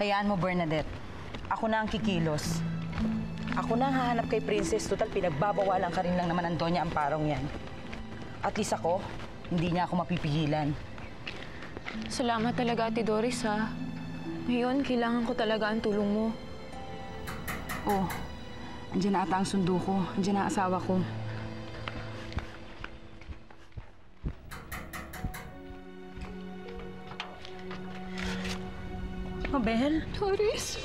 Hayaan mo, Bernadette. Ako na ang kikilos. Ako na ang hahanap kay Princess. Total, pinagbabawalan ka rin lang naman ang Doña Amparong yan. At least ako, hindi niya ako mapipigilan. Salamat talaga, Ate Doris, ha. Ngayon, kailangan ko talaga ang tulong mo. Oh, andyan na ata ang sundo ko. Andyan na ang asawa ko. Mabel? Doris?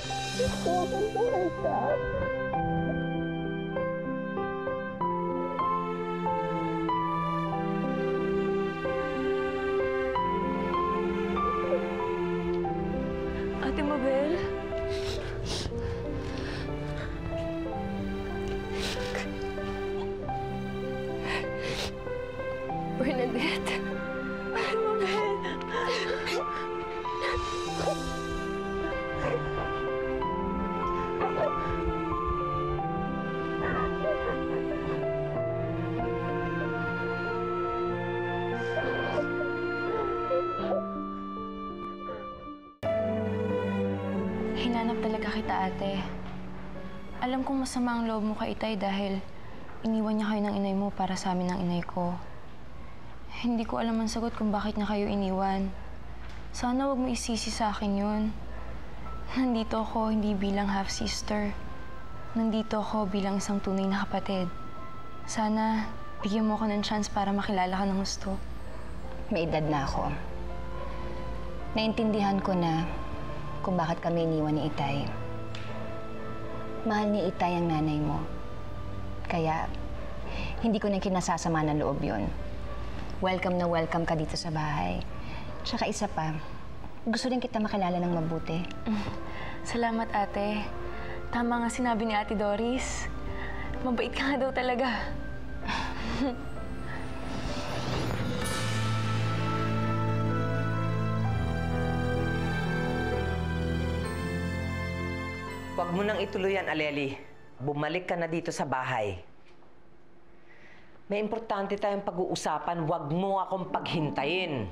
Ate Mabel? Bernadette? Ate Mabel? Hinanap talaga kita, ate. Alam kong masama ang loob mo kay Itay dahil iniwan niya kayo ng inay mo para sa amin ng inay ko. Hindi ko alam ang sagot kung bakit niya kayo iniwan. Sana wag mo isisi sa akin yun. Nandito ako hindi bilang half-sister. Nandito ako bilang isang tunay na kapatid. Sana bigyan mo ako ng chance para makilala ka ng gusto. May edad na ako. Naintindihan ko na kung bakit kami iniwan ni Itay. Mahal ni Itay ang nanay mo. Kaya, hindi ko na kinasasama ng loob yun. Welcome na welcome ka dito sa bahay. Tsaka isa pa, gusto rin kita makilala ng mabuti. Salamat, ate. Tama nga sinabi ni Ate Doris. Mabait ka nga daw talaga. Huwag mo nang ituloy yan, Aleli. Bumalik ka na dito sa bahay. May importante tayong pag-uusapan. Huwag mo akong paghintayin.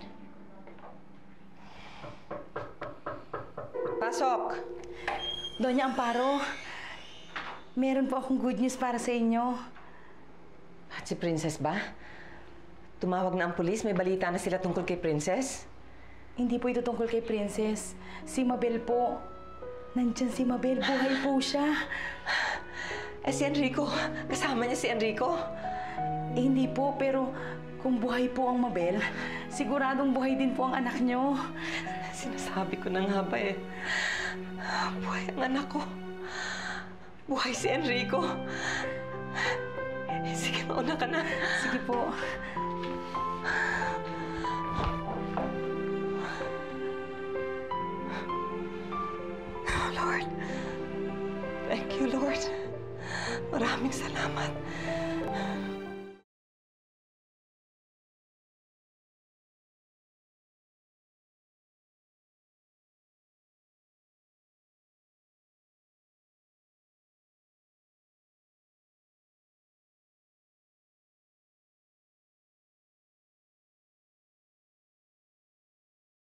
Pasok! Doña Amparo, meron po akong good news para sa inyo. At si Princess ba? Tumawag na ang pulis. May balita na sila tungkol kay Princess? Hindi po ito tungkol kay Princess. Si Mabel po. Nandyan si Mabel. Buhay po siya. Eh, si Enrico. Kasama niya si Enrico. Eh, hindi po, pero kung buhay po ang Mabel, siguradong buhay din po ang anak niyo. Sinasabi ko na nga ba eh. Buhay ang anak ko. Buhay si Enrico. Sige, mauna ka na. Sige po. Oh, Lord. Thank you, Lord. Maraming salamat.